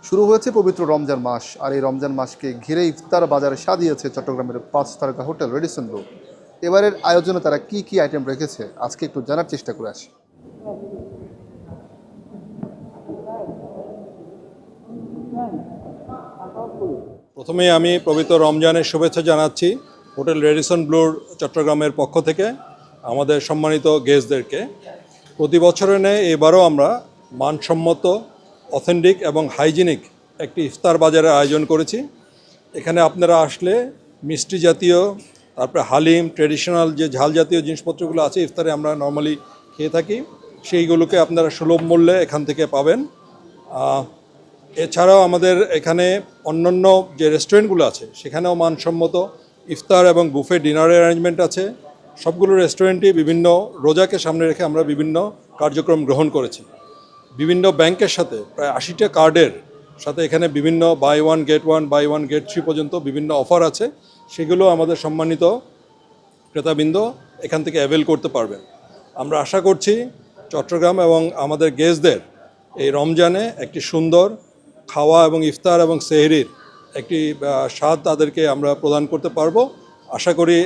শুরু হয়েছে পবিত্র রমজান মাস, আর এই রমজান মাসকে ঘিরে ইফতার বাজারে সাজিয়েছে চট্টগ্রামের 5 তারকা হোটেল রেডিসন ব্লু। এবারের আয়োজনে তারা কি কি আইটেম রেখেছে আজকে একটু জানার চেষ্টা করে আসি। প্রথমেই আমি পবিত্র রমজানের শুভেচ্ছা জানাচ্ছি হোটেল রেডিসন ব্লুর চট্টগ্রামের পক্ষ থেকে আমাদের সম্মানিত গেস্টদেরকে। প্রতি বছরের ন্যায় এবারও আমরা মানসম্মত, অথেন্টিক এবং হাইজিনিক একটি ইফতার বাজারের আয়োজন করেছি। এখানে আপনারা আসলে মিষ্টি জাতীয়, তারপরে হালিম, ট্রেডিশনাল যে ঝাল জাতীয় জিনিসপত্রগুলো আছে ইফতারে আমরা নর্মালি খেয়ে থাকি, সেইগুলোকে আপনারা সুলভ মূল্যে এখান থেকে পাবেন। এছাড়াও আমাদের এখানে অন্যান্য যে রেস্টুরেন্টগুলো আছে সেখানেও মানসম্মত ইফতার এবং বুফে ডিনারের অ্যারেঞ্জমেন্ট আছে। সবগুলো রেস্টুরেন্টই বিভিন্ন রোজাকে সামনে রেখে আমরা বিভিন্ন কার্যক্রম গ্রহণ করেছি। বিভিন্ন ব্যাংকের সাথে প্রায় 80টা কার্ডের সাথে এখানে বিভিন্ন বাই ওয়ান গেট 3 পর্যন্ত বিভিন্ন অফার আছে, সেগুলো আমাদের সম্মানিত ক্রেতাবৃন্দ এখান থেকে অ্যাভেল করতে পারবেন। আমরা আশা করছি চট্টগ্রাম এবং আমাদের গেস্টদের এই রমজানে একটি সুন্দর খাওয়া এবং ইফতার এবং সেহরির একটি স্বাদ তাদেরকে আমরা প্রদান করতে পারবো। আশা করি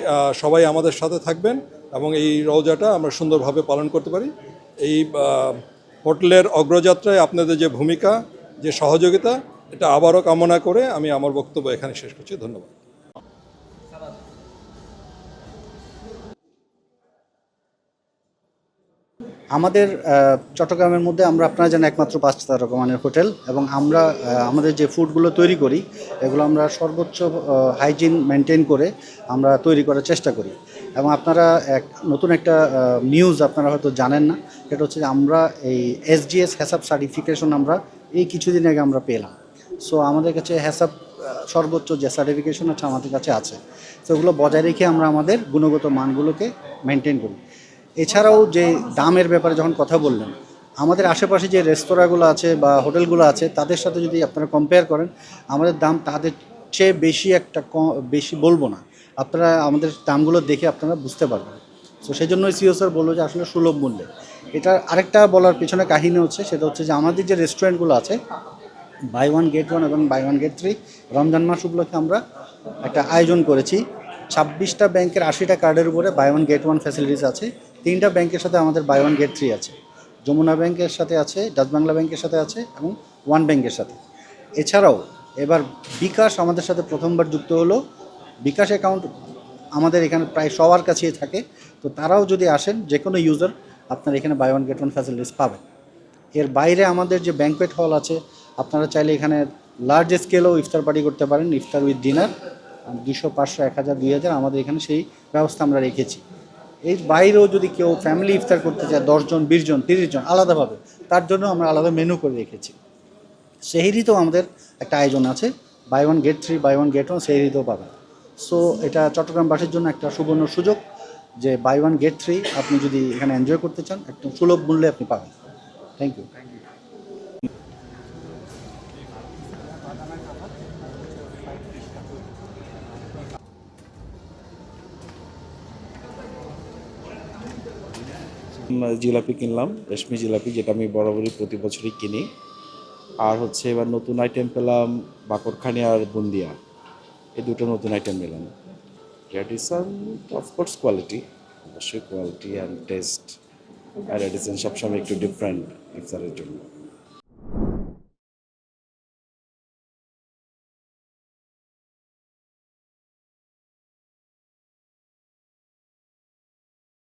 সবাই আমাদের সাথে থাকবেন এবং এই রোজাটা আমরা সুন্দরভাবে পালন করতে পারি। এই হোটেলের অগ্রযাত্রায় আপনাদের যে ভূমিকা, যে সহযোগিতা, এটা আবারও কামনা করে আমি আমার বক্তব্য এখানে শেষ করছি। ধন্যবাদ। আমাদের চট্টগ্রামের মধ্যে আপনারা জানেন একমাত্র 5 তারকা মানের হোটেল, এবং আমরা আমাদের যে ফুডগুলো তৈরি করি এগুলো আমরা সর্বোচ্চ হাইজিন মেনটেন করে আমরা তৈরি করার চেষ্টা করি। এবং আপনারা নতুন একটা নিউজ আপনারা হয়তো জানেন না, সেটা হচ্ছে যে আমরা এই SGS হ্যাসাপ সার্টিফিকেশন আমরা এই কিছুদিন আগে আমরা পেলাম। সো আমাদের কাছে হ্যাসাপ সর্বোচ্চ যে সার্টিফিকেশন আছে আমাদের কাছে আছে, তো ওগুলো বজায় রেখে আমরা আমাদের গুণগত মানগুলোকে মেনটেন করি। এছাড়াও যে দামের ব্যাপারে যখন কথা বললেন, আমাদের আশেপাশে যে রেস্তোরাঁগুলো আছে বা হোটেলগুলো আছে তাদের সাথে যদি আপনারা কম্পেয়ার করেন, আমাদের দাম তাদের চেয়ে বেশি বলবো না, আপনারা আমাদের দামগুলো দেখে আপনারা বুঝতে পারবেন। তো সেই জন্যই সিও স্যার বললো যে আসলে সুলভ মূল্যে। এটা আরেকটা বলার পিছনে কাহিনী হচ্ছে, সেটা হচ্ছে যে আমাদের যে রেস্টুরেন্টগুলো আছে বাই ওয়ান গেট 1 এবং বাই ওয়ান গেট 3 রমজান মাস উপলক্ষে আমরা একটা আয়োজন করেছি। 26টা ব্যাংকের 80টা কার্ডের উপরে বাই ওয়ান গেট 1 ফ্যাসিলিটিস আছে। 3টা ব্যাংকের সাথে আমাদের বাই ওয়ান গেট 3 আছে, যমুনা ব্যাংকের সাথে আছে, ডাচ বাংলা ব্যাংকের সাথে আছে এবং ওয়ান ব্যাংকের সাথে। এছাড়াও এবার বিকাশ আমাদের সাথে প্রথমবার যুক্ত হলো। বিকাশ অ্যাকাউন্ট আমাদের এখানে প্রায় সবার কাছেই থাকে, তো তারাও যদি আসেন, যে কোনো ইউজার আপনারা এখানে বাই ওয়ান গেট 1 ফ্যাসিলিটিস পাবেন। এর বাইরে আমাদের যে ব্যাংকোয়েট হল আছে, আপনারা চাইলে এখানে লার্জ স্কেলেও ইফতার পার্টি করতে পারেন, ইফতার উইথ ডিনার 200, 500, 1000, 2000 আমাদের এখানে সেই ব্যবস্থা আমরা রেখেছি। এর বাইরেও যদি কেউ ফ্যামিলি ইফতার করতে চায় 10 জন, 20 জন, 30 জন আলাদাভাবে, তার জন্য আমরা আলাদা মেনু করে রেখেছি। সেহরিতেও আমাদের একটা আয়োজন আছে, buy one get 3, buy one get 1 সেহরিতেও পাবেন। সো এটা চট্টগ্রামবাসীর জন্য একটা সুবর্ণ সুযোগ যে বাই ওয়ান গেট 3 আপনি যদি এখানে এনজয় করতে চান একদম সুলভ মূল্যে আপনি পাবেন। Thank you. জিলাপি কিনলাম, রেশমি জিলাপি, যেটা আমি বরাবরই প্রতি বছরই কিনি। আর হচ্ছে এবার নতুন আইটেম পেলাম বাকরখানি আর বুন্দিয়া, এই দুটো নতুন আইটেম পেলাম। রেডিসন অফকোর্স কোয়ালিটি, অবশ্যই কোয়ালিটি অ্যান্ড টেস্ট, আর রেডিসন সবসময় একটু ডিফারেন্ট ইফতারের জন্য।